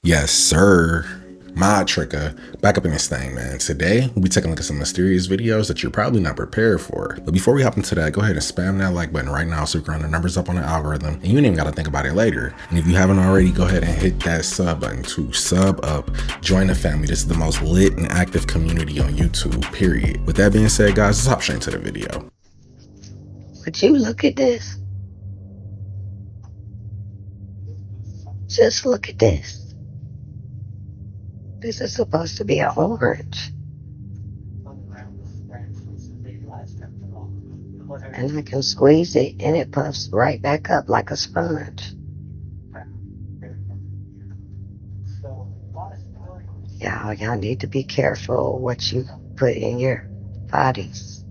Yes, sir. Mod Tricker, back up in this thing, man. Today, we'll be taking a look at some mysterious videos that you're probably not prepared for. But before we hop into that, go ahead and spam that like button right now so we can run the numbers up on the algorithm, and you ain't even got to think about it later. And if you haven't already, go ahead and hit that sub button to sub up. Join the family. This is the most lit and active community on YouTube, period. With that being said, guys, let's hop straight into the video. Would you look at this? Just look at this. This is supposed to be an orange. And I can squeeze it and it puffs right back up like a sponge. Y'all need to be careful what you put in your bodies.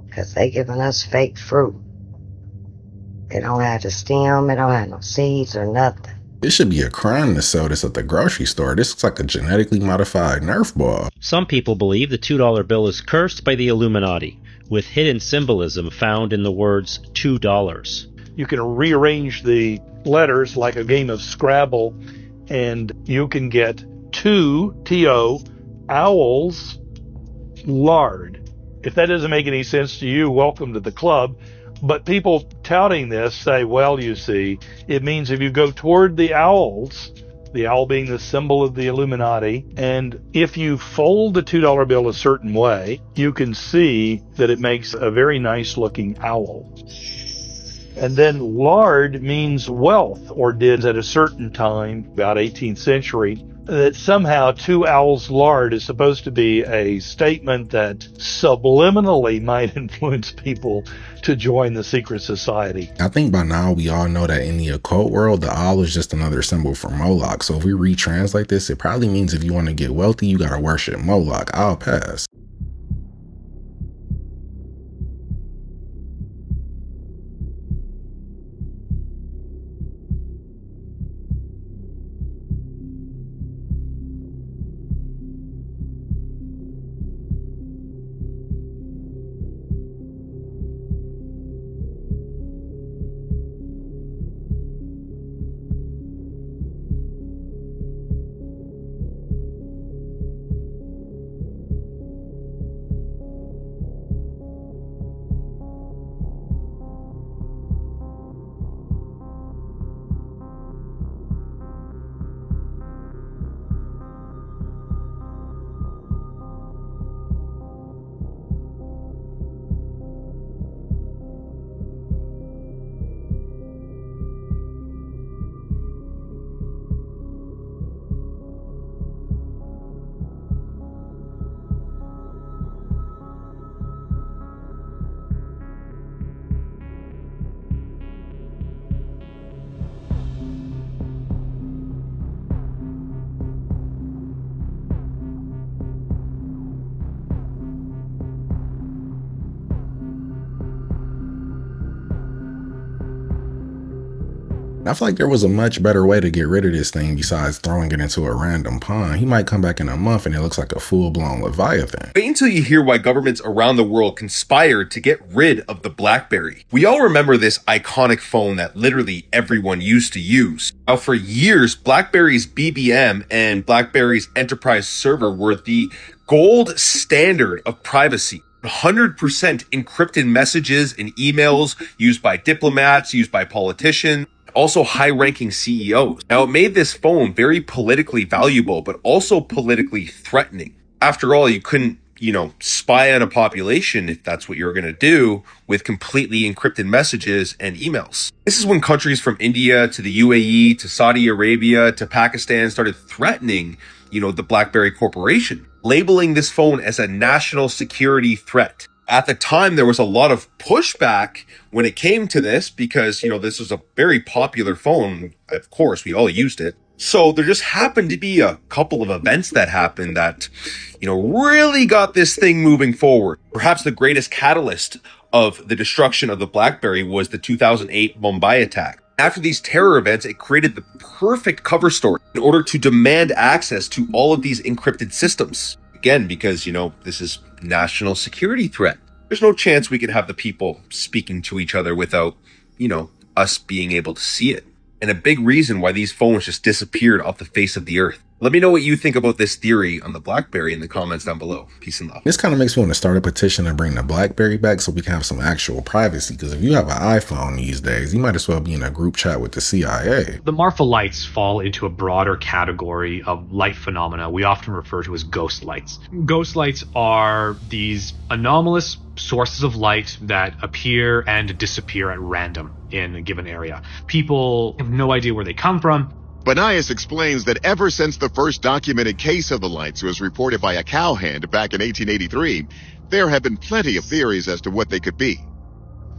Because they giving us fake fruit. It don't have the stem, it don't have no seeds or nothing. It should be a crime to sell this at the grocery store. This looks like a genetically modified Nerf ball. Some people believe the $2 bill is cursed by the Illuminati, with hidden symbolism found in the words $2. You can rearrange the letters like a game of Scrabble, and you can get two, T-O, owls, lard. If that doesn't make any sense to you, welcome to the club. But people touting this say, well, you see, it means if you go toward the owls, the owl being the symbol of the Illuminati, and if you fold the $2 bill a certain way, you can see that it makes a very nice looking owl. And then lard means wealth, or did at a certain time, about 18th century, that somehow two owls lard is supposed to be a statement that subliminally might influence people to join the secret society. I think by now we all know that in the occult world, the owl is just another symbol for Moloch. So if we retranslate this, it probably means if you want to get wealthy, you gotta worship Moloch. I'll pass. I feel like there was a much better way to get rid of this thing besides throwing it into a random pond. He might come back in a month and it looks like a full-blown Leviathan. Wait until you hear why governments around the world conspired to get rid of the Blackberry. We all remember this iconic phone that literally everyone used to use. Now, for years, Blackberry's BBM and Blackberry's enterprise server were the gold standard of privacy. 100% encrypted messages and emails used by diplomats, used by politicians, also high-ranking CEOs. Now, it made this phone very politically valuable, but also politically threatening. After all, you couldn't, spy on a population, if that's what you're going to do, with completely encrypted messages and emails. This is when countries from India to the UAE to Saudi Arabia to Pakistan started threatening, the Blackberry Corporation, labeling this phone as a national security threat. At the time, there was a lot of pushback when it came to this because, this was a very popular phone. Of course, we all used it. So there just happened to be a couple of events that happened that, really got this thing moving forward. Perhaps the greatest catalyst of the destruction of the Blackberry was the 2008 Mumbai attack. After these terror events, it created the perfect cover story in order to demand access to all of these encrypted systems. Again, because, this is national security threat. There's no chance we could have the people speaking to each other without, us being able to see it. and a big reason why these phones just disappeared off the face of the earth. Let me know what you think about this theory on the Blackberry in the comments down below. Peace and love. This kind of makes me want to start a petition to bring the Blackberry back so we can have some actual privacy, because if you have an iPhone these days, you might as well be in a group chat with the CIA. The Marfa lights fall into a broader category of light phenomena we often refer to as ghost lights. Ghost lights are these anomalous sources of light that appear and disappear at random in a given area. People have no idea where they come from. Banias explains that ever since the first documented case of the lights was reported by a cowhand back in 1883, there have been plenty of theories as to what they could be.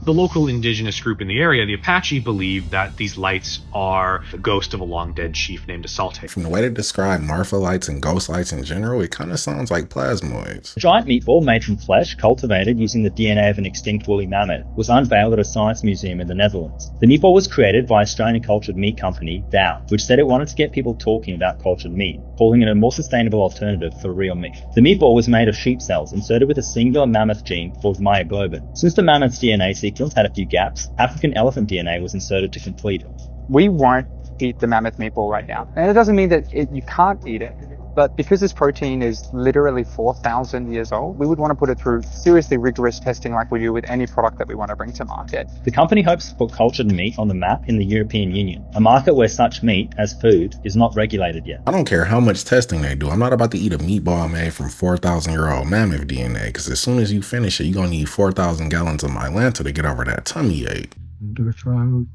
The local indigenous group in the area, the Apache, believe that these lights are the ghost of a long-dead chief named Asalte. From the way they describe Marfa lights and ghost lights in general, it kind of sounds like plasmoids. A giant meatball made from flesh, cultivated using the DNA of an extinct woolly mammoth, was unveiled at a science museum in the Netherlands. The meatball was created by Australian cultured meat company Dow, which said it wanted to get people talking about cultured meat, calling it a more sustainable alternative for real meat. The meatball was made of sheep cells inserted with a singular mammoth gene called myoglobin. Since the mammoth's DNA sequence had a few gaps, African elephant DNA was inserted to complete it. We won't eat the mammoth meatball right now. And it doesn't mean that you can't eat it, but because this protein is literally 4,000 years old, we would want to put it through seriously rigorous testing like we do with any product that we want to bring to market. The company hopes to put cultured meat on the map in the European Union, a market where such meat, as food, is not regulated yet. I don't care how much testing they do. I'm not about to eat a meatball made from 4,000-year-old mammoth DNA, because as soon as you finish it, you're going to need 4,000 gallons of Mylanta to get over that tummy ache. Under the throat.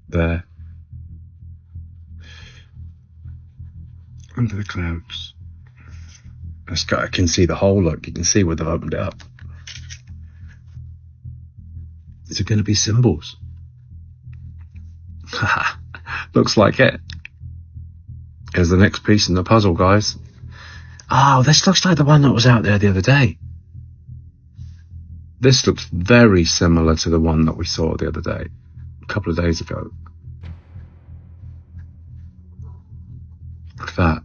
There. Under the clouds. I can see the hole, look, you can see where they've opened it up. Is it going to be symbols? Haha, looks like it. Here's the next piece in the puzzle, guys. Oh, this looks like the one that was out there the other day. This looks very similar to the one that we saw the other day, a couple of days ago. Look at that.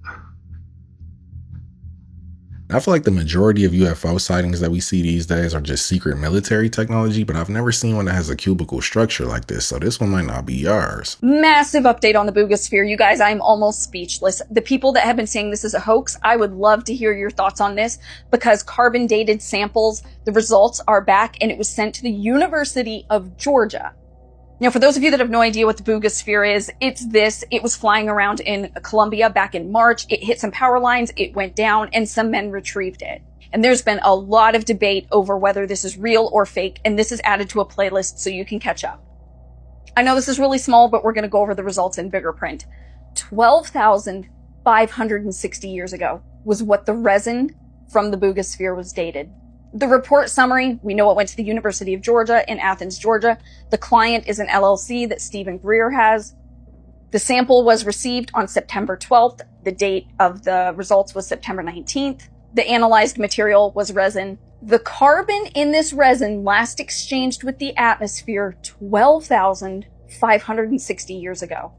I feel like the majority of UFO sightings that we see these days are just secret military technology, but I've never seen one that has a cubicle structure like this, so this one might not be ours. Massive update on the Buga sphere, you guys. I'm almost speechless. The people that have been saying this is a hoax, I would love to hear your thoughts on this, because carbon dated samples, the results are back, and it was sent to the University of Georgia. Now, for those of you that have no idea what the Buga sphere is, it's this. It was flying around in Colombia back in March. It hit some power lines, it went down, and some men retrieved it. And there's been a lot of debate over whether this is real or fake, and this is added to a playlist so you can catch up. I know this is really small, but we're going to go over the results in bigger print. 12,560 years ago was what the resin from the Buga sphere was dated. The report summary, we know it went to the University of Georgia in Athens, Georgia. The client is an LLC that Stephen Greer has. The sample was received on September 12th. The date of the results was September 19th. The analyzed material was resin. The carbon in this resin last exchanged with the atmosphere 12,560 years ago.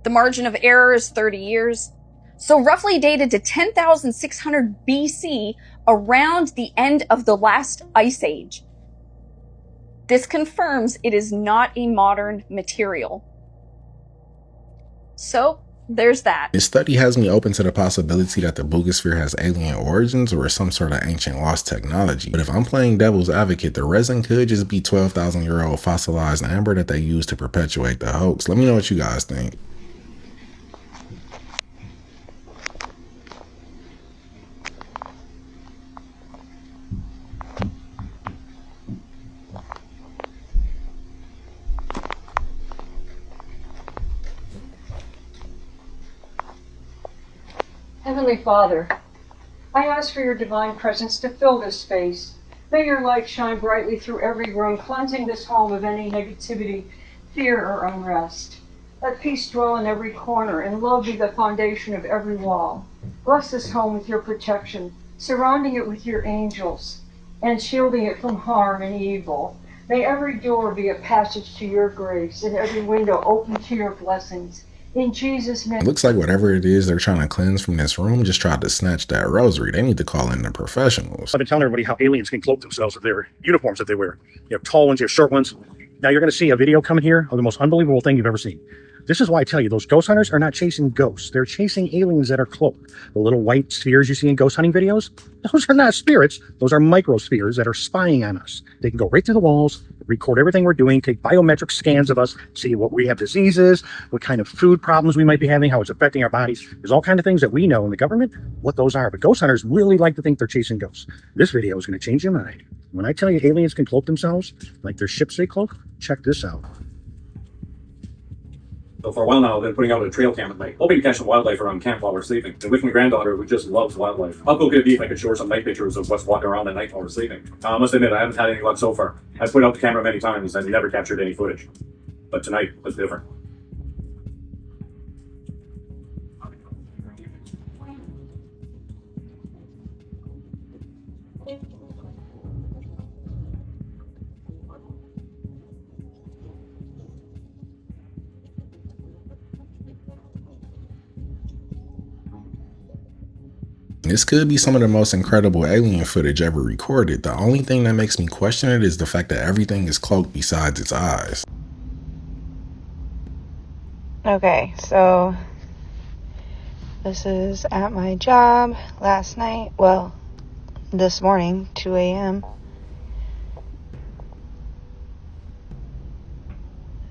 The margin of error is 30 years. So roughly dated to 10,600 BC, around the end of the last ice age. This confirms it is not a modern material. So, there's that. This study has me open to the possibility that the Buga sphere has alien origins or some sort of ancient lost technology. But if I'm playing devil's advocate, the resin could just be 12,000-year-old fossilized amber that they use to perpetuate the hoax. Let me know what you guys think. Heavenly Father, I ask for your divine presence to fill this space. May your light shine brightly through every room, cleansing this home of any negativity, fear, or unrest. Let peace dwell in every corner, and love be the foundation of every wall. Bless this home with your protection, surrounding it with your angels, and shielding it from harm and evil. May every door be a passage to your grace, and every window open to your blessings. In Jesus' name. It looks like whatever it is they're trying to cleanse from this room just tried to snatch that rosary. They need to call in the professionals. I've been telling everybody how aliens can cloak themselves with their uniforms that they wear. You have tall ones, you have short ones. Now you're going to see a video coming here of the most unbelievable thing you've ever seen. This is why I tell you, those ghost hunters are not chasing ghosts. They're chasing aliens that are cloaked. The little white spheres you see in ghost hunting videos, those are not spirits. Those are microspheres that are spying on us. They can go right through the walls, record everything we're doing, take biometric scans of us, see what we have diseases, what kind of food problems we might be having, how it's affecting our bodies. There's all kinds of things that we know in the government, what those are. But ghost hunters really like to think they're chasing ghosts. This video is going to change your mind. When I tell you aliens can cloak themselves, like their ships they cloak, check this out. So for a while now, I've been putting out a trail cam at night, hoping to catch some wildlife around camp while we're sleeping. And with my granddaughter, who just loves wildlife, how cool could it be if I could show her some night pictures of what's walking around at night while we're sleeping? I must admit, I haven't had any luck so far. I've put out the camera many times and never captured any footage. But tonight was different. This could be some of the most incredible alien footage ever recorded. The only thing that makes me question it is the fact that everything is cloaked besides its eyes. Okay, so this is at my job last night. Well, this morning, 2 a.m.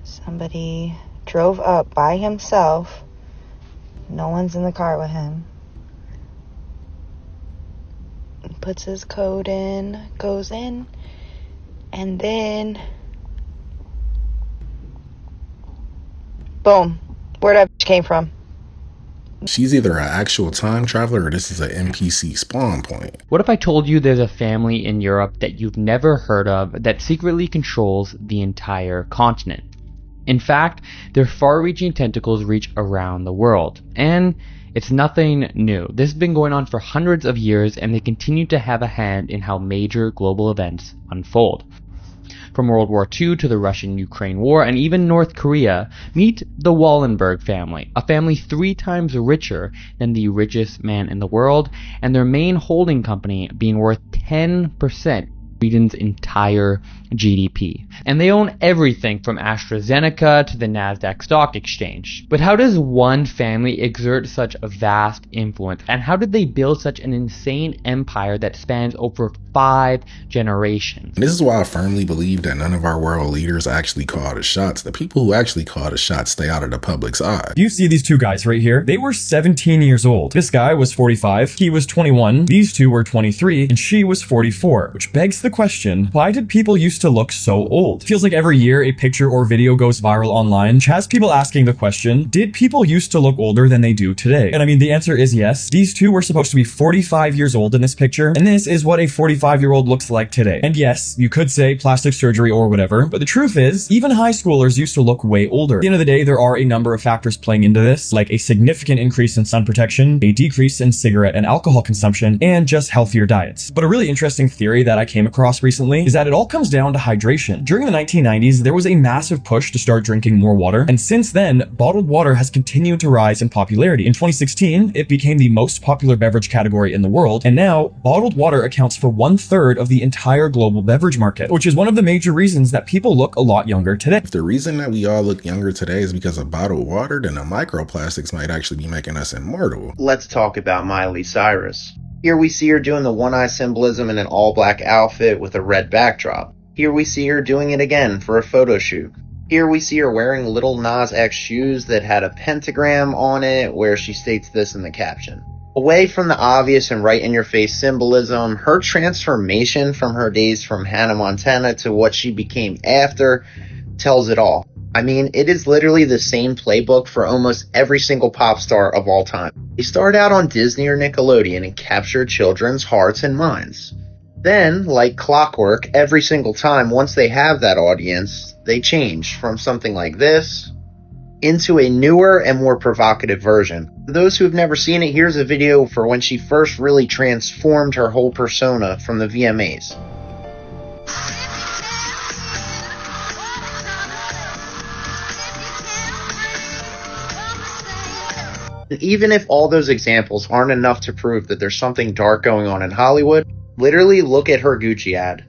Somebody drove up by himself. No one's in the car with him. Puts his code in, goes in, and then boom, where that bitch came from. She's either an actual time traveler or this is an NPC spawn point. What if I told you there's a family in Europe that you've never heard of that secretly controls the entire continent? In fact, their far-reaching tentacles reach around the world, and it's nothing new. This has been going on for hundreds of years, and they continue to have a hand in how major global events unfold. From World War II to the Russian-Ukraine war, and even North Korea, meet the Wallenberg family, a family 3 times richer than the richest man in the world, and their main holding company being worth 10% Sweden's entire GDP. And they own everything from AstraZeneca to the Nasdaq Stock Exchange. But how does one family exert such a vast influence? And how did they build such an insane empire that spans over 5 generations? This is why I firmly believe that none of our world leaders actually call the shots. The people who actually call the shots stay out of the public's eye. You see these 2 guys right here? They were 17 years old. This guy was 45, he was 21, these 2 were 23, and she was 44, which begs the question, why did people used to look so old? Feels like every year a picture or video goes viral online, which has people asking the question, did people used to look older than they do today? And I mean, the answer is yes. These 2 were supposed to be 45 years old in this picture, and this is what a 45-year-old looks like today. And yes, you could say plastic surgery or whatever, but the truth is, even high schoolers used to look way older. At the end of the day, there are a number of factors playing into this, like a significant increase in sun protection, a decrease in cigarette and alcohol consumption, and just healthier diets. But a really interesting theory that I came across recently is that it all comes down to hydration. During the 1990s, there was a massive push to start drinking more water, and since then, bottled water has continued to rise in popularity. In 2016, it became the most popular beverage category in the world, and now, bottled water accounts for 1/3 of the entire global beverage market, which is one of the major reasons that people look a lot younger today. If the reason that we all look younger today is because of bottled water, then the microplastics might actually be making us immortal. Let's talk about Miley Cyrus. Here we see her doing the one-eye symbolism in an all-black outfit with a red backdrop. Here we see her doing it again for a photo shoot. Here we see her wearing Lil Nas X shoes that had a pentagram on it where she states this in the caption. Away from the obvious and right-in-your-face symbolism, her transformation from her days from Hannah Montana to what she became after tells it all. I mean, it is literally the same playbook for almost every single pop star of all time. They start out on Disney or Nickelodeon and capture children's hearts and minds. Then, like clockwork, every single time, once they have that audience, they change from something like this into a newer and more provocative version. For those who have never seen it, here's a video for when she first really transformed her whole persona from the VMAs. Even if all those examples aren't enough to prove that there's something dark going on in Hollywood, literally look at her Gucci ad.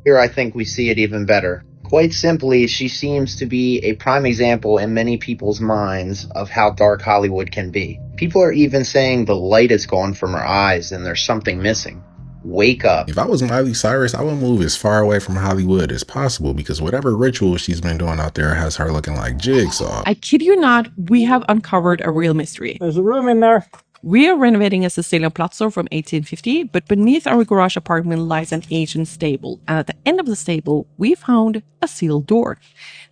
Here I think we see it even better. Quite simply, she seems to be a prime example in many people's minds of how dark Hollywood can be. People are even saying the light is gone from her eyes and there's something missing. Wake up. If I was Miley Cyrus, I would move as far away from Hollywood as possible because whatever ritual she's been doing out there has her looking like Jigsaw. I kid you not, we have uncovered a real mystery. There's a room in there. We are renovating a Sicilian palazzo from 1850, but beneath our garage apartment lies an ancient stable, and at the end of the stable, we found a sealed door.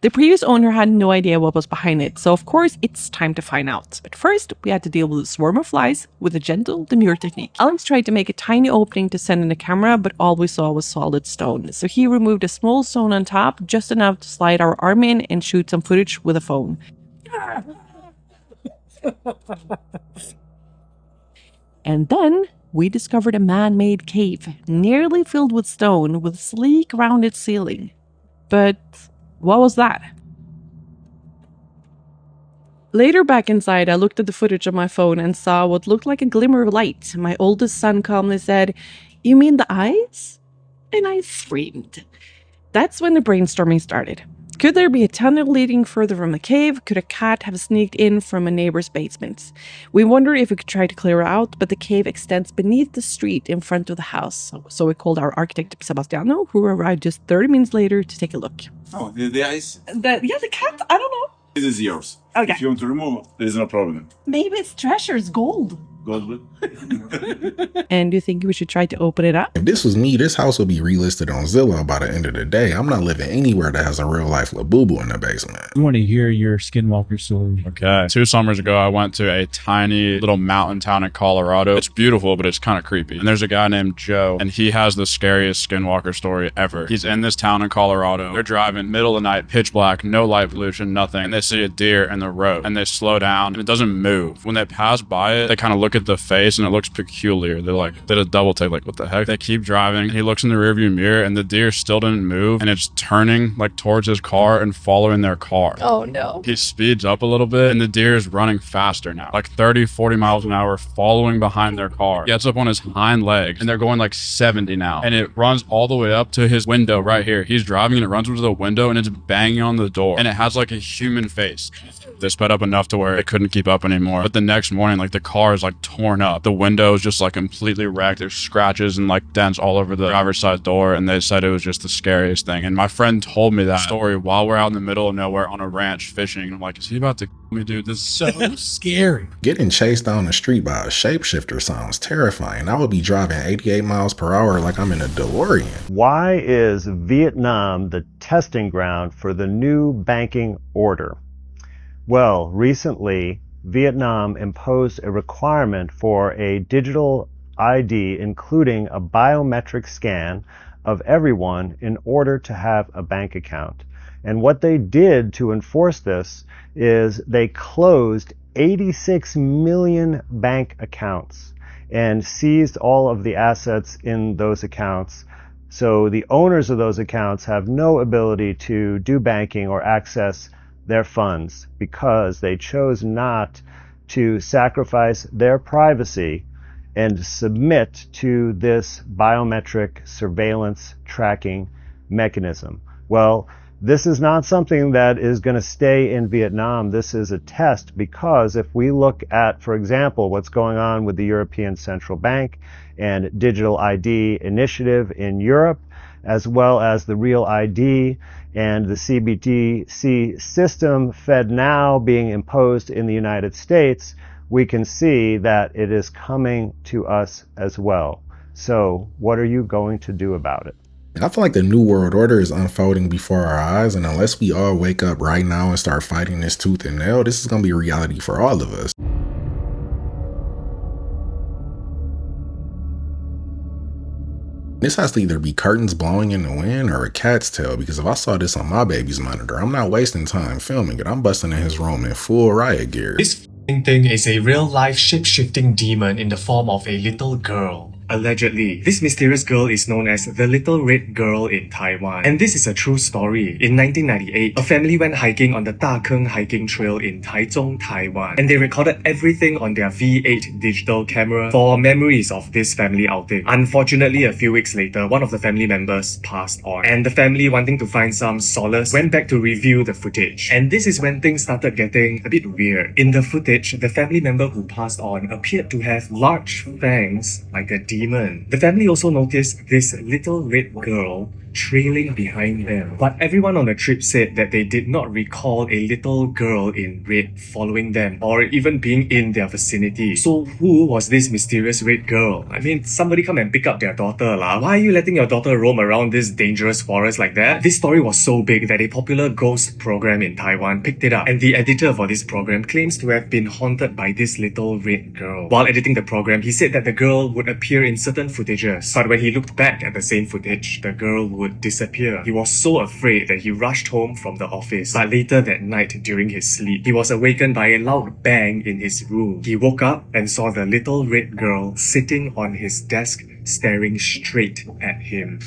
The previous owner had no idea what was behind it, so of course it's time to find out. But first, we had to deal with a swarm of flies with a gentle demure technique. Alex tried to make a tiny opening to send in a camera, but all we saw was solid stone. So he removed a small stone on top, just enough to slide our arm in and shoot some footage with a phone. And then we discovered a man-made cave, nearly filled with stone, with a sleek, rounded ceiling. But what was that? Later back inside, I looked at the footage on my phone and saw what looked like a glimmer of light. My oldest son calmly said, "You mean the eyes?" And I screamed. That's when the brainstorming started. Could there be a tunnel leading further from the cave? Could a cat have sneaked in from a neighbor's basement? We wondered if we could try to clear her out, but the cave extends beneath the street in front of the house. So we called our architect Sebastiano, who arrived just 30 minutes later to take a look. Oh, the eyes? The cat? I don't know. This is yours. Okay. If you want to remove it, there is no problem. Maybe it's treasure, it's gold. Gold. And do you think we should try to open it up? If this was me, this house would be relisted on Zillow by the end of the day. I'm not living anywhere that has a real life Labubu in the basement. I want to hear your Skinwalker story. Okay. 2 summers ago, I went to a tiny little mountain town in Colorado. It's beautiful, but it's kind of creepy. And there's a guy named Joe, and he has the scariest Skinwalker story ever. He's in this town in Colorado. They're driving middle of the night, pitch black, no light pollution, nothing. And they see a deer in the road, and they slow down, and it doesn't move. When they pass by it, they kind of look at the face, and it looks peculiar. They're like, did a double take, like, what the heck? They keep driving. He looks in the rearview mirror, and the deer still didn't move, and it's turning like towards his car and following their car. Oh no. He speeds up a little bit, and the deer is running faster now, like 30, 40 miles an hour, following behind their car. He gets up on his hind legs, and they're going like 70 now, and it runs all the way up to his window right here. He's driving, and it runs into the window, and it's banging on the door, and it has like a human face. They sped up enough to where it couldn't keep up anymore. But the next morning, like, the car is like torn up. The window is just like completely wrecked. There's scratches and like dents all over the driver's side door, and they said it was just the scariest thing. And my friend told me that story while we're out in the middle of nowhere on a ranch fishing. And I'm like, is he about to kill me, dude? This is so scary. Getting chased down the street by a shapeshifter sounds terrifying. I would be driving 88 miles per hour like I'm in a DeLorean. Why is Vietnam the testing ground for the new banking order? Well, recently, Vietnam imposed a requirement for a digital ID, including a biometric scan of everyone in order to have a bank account. And what they did to enforce this is they closed 86 million bank accounts and seized all of the assets in those accounts. So the owners of those accounts have no ability to do banking or access their funds because they chose not to sacrifice their privacy and submit to this biometric surveillance tracking mechanism. Well, this is not something that is going to stay in Vietnam. This is a test because if we look at, for example, what's going on with the European Central Bank and Digital ID initiative in Europe, as well as the Real ID and the CBDC system FedNow being imposed in the United States, we can see that it is coming to us as well. So what are you going to do about it? I feel like the New World Order is unfolding before our eyes, and unless we all wake up right now and start fighting this tooth and nail, this is going to be reality for all of us. This has to either be curtains blowing in the wind or a cat's tail, because if I saw this on my baby's monitor, I'm not wasting time filming it. I'm busting in his room in full riot gear. This thing is a real-life shape-shifting demon in the form of a little girl. Allegedly, this mysterious girl is known as the Little Red Girl in Taiwan. And this is a true story. In 1998, a family went hiking on the Dakeng hiking trail in Taichung, Taiwan. And they recorded everything on their V8 digital camera for memories of this family outing. Unfortunately, a few weeks later, one of the family members passed on. And the family, wanting to find some solace, went back to review the footage. And this is when things started getting a bit weird. In the footage, the family member who passed on appeared to have large fangs like a demon. The family also noticed this little red girl trailing behind them. But everyone on the trip said that they did not recall a little girl in red following them or even being in their vicinity. So who was this mysterious red girl? I mean, somebody come and pick up their daughter lah. Why are you letting your daughter roam around this dangerous forest like that? This story was so big that a popular ghost program in Taiwan picked it up, and the editor for this program claims to have been haunted by this little red girl. While editing the program, he said that the girl would appear in certain footages, but when he looked back at the same footage, the girl would disappear. He was so afraid that he rushed home from the office. But later that night during his sleep, he was awakened by a loud bang in his room. He woke up and saw the little red girl sitting on his desk staring straight at him.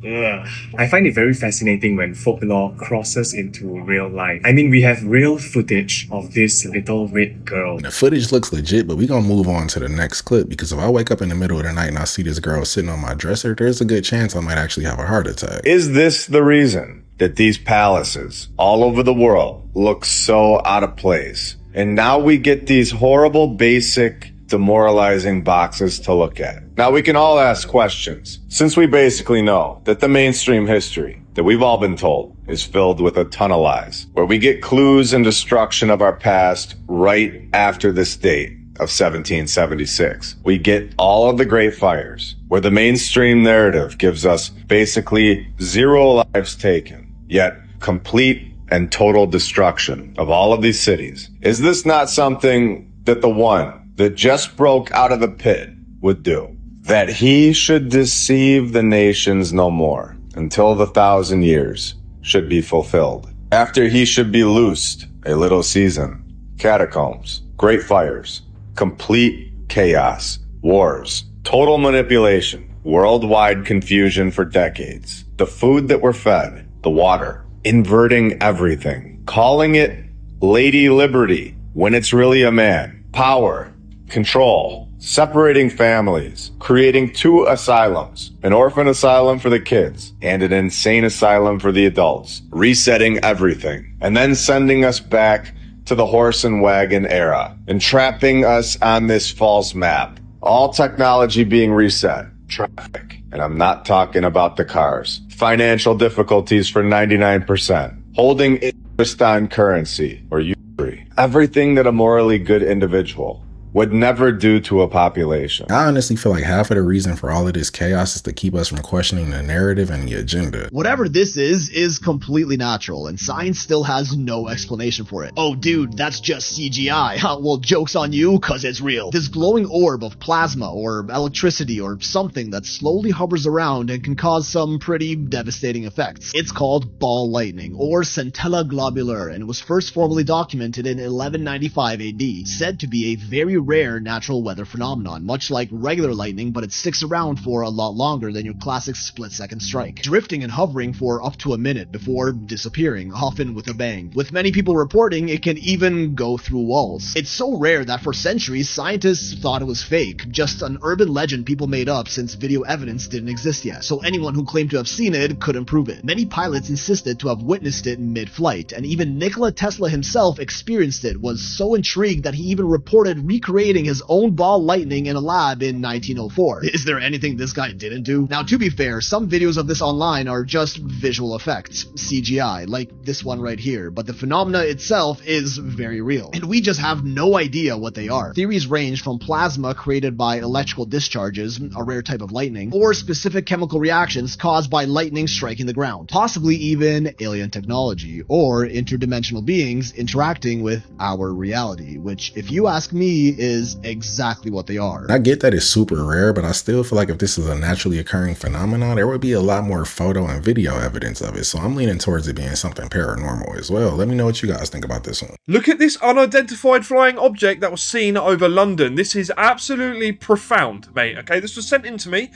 Ugh. I find it very fascinating when folklore crosses into real life. I mean, we have real footage of this little red girl. The footage looks legit, but we gonna move on to the next clip, because if I wake up in the middle of the night and I see this girl sitting on my dresser, there's a good chance I might actually have a heart attack. Is this the reason that these palaces all over the world look so out of place? And now we get these horrible, basic, demoralizing boxes to look at. Now we can all ask questions, since we basically know that the mainstream history that we've all been told is filled with a ton of lies, where we get clues and destruction of our past right after this date of 1776. We get all of the great fires, where the mainstream narrative gives us basically 0 lives taken, yet complete and total destruction of all of these cities. Is this not something that the one that just broke out of the pit would do? That he should deceive the nations no more until the 1,000 years should be fulfilled. After he should be loosed a little season, catacombs, great fires, complete chaos, wars, total manipulation, worldwide confusion for decades, the food that we're fed, the water, inverting everything, calling it Lady Liberty when it's really a man, power, control, separating families, creating 2 asylums, an orphan asylum for the kids and an insane asylum for the adults, resetting everything, and then sending us back to the horse and wagon era, entrapping us on this false map. All technology being reset, traffic, and I'm not talking about the cars, financial difficulties for 99%, holding interest on currency or usury, everything that a morally good individual would never do to a population. I honestly feel like half of the reason for all of this chaos is to keep us from questioning the narrative and the agenda. Whatever this is completely natural, and science still has no explanation for it. Oh dude, that's just CGI. Well, joke's on you, cause it's real. This glowing orb of plasma or electricity or something that slowly hovers around and can cause some pretty devastating effects. It's called ball lightning, or centella globular, and was first formally documented in 1195 AD, said to be a very rare natural weather phenomenon, much like regular lightning, but it sticks around for a lot longer than your classic split-second strike, drifting and hovering for up to a minute before disappearing, often with a bang. With many people reporting it can even go through walls. It's so rare that for centuries scientists thought it was fake, just an urban legend people made up since video evidence didn't exist yet, so anyone who claimed to have seen it couldn't prove it. Many pilots insisted to have witnessed it mid-flight, and even Nikola Tesla himself experienced it, was so intrigued that he even reported recreating his own ball lightning in a lab in 1904. Is there anything this guy didn't do? Now, to be fair, some videos of this online are just visual effects, CGI, like this one right here, but the phenomena itself is very real, and we just have no idea what they are. Theories range from plasma created by electrical discharges, a rare type of lightning, or specific chemical reactions caused by lightning striking the ground, possibly even alien technology, or interdimensional beings interacting with our reality, which, if you ask me, is exactly what they are. I get that it's super rare, but I still feel like if this is a naturally occurring phenomenon, there would be a lot more photo and video evidence of it. So I'm leaning towards it being something paranormal as well. Let me know what you guys think about this one. Look at this unidentified flying object that was seen over London. This is absolutely profound, mate. Okay, this was sent in to me.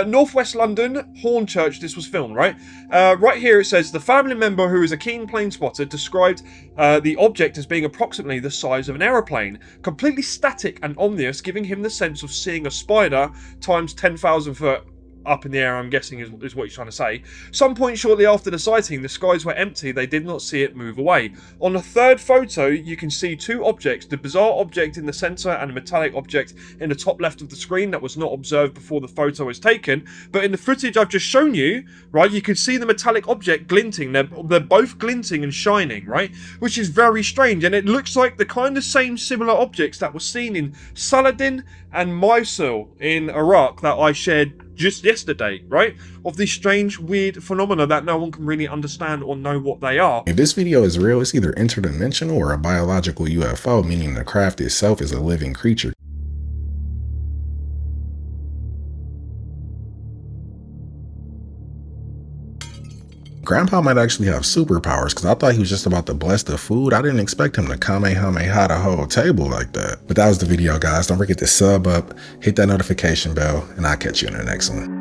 Northwest London, Hornchurch, this was filmed, right? Right here it says, the family member who is a keen plane spotter described the object as being approximately the size of an aeroplane, completely static and ominous, giving him the sense of seeing a spider times 10,000 foot up in the air, I'm guessing is what he's trying to say. Some point shortly after the sighting, the skies were empty. They did not see it move away. On the third photo, you can see two objects, the bizarre object in the center and a metallic object in the top left of the screen that was not observed before the photo was taken. But in the footage I've just shown you, right, you can see the metallic object glinting. They're both glinting and shining, right? Which is very strange. And it looks like the kind of same similar objects that were seen in Saladin and Mosul in Iraq that I shared just yesterday, right? Of these strange, weird phenomena that no one can really understand or know what they are. If this video is real, it's either interdimensional or a biological UFO, meaning the craft itself is a living creature. Grandpa might actually have superpowers, because I thought he was just about to bless the food. I didn't expect him to Kamehameha the whole table like that. But that was the video, guys. Don't forget to sub up, hit that notification bell, and I'll catch you in the next one.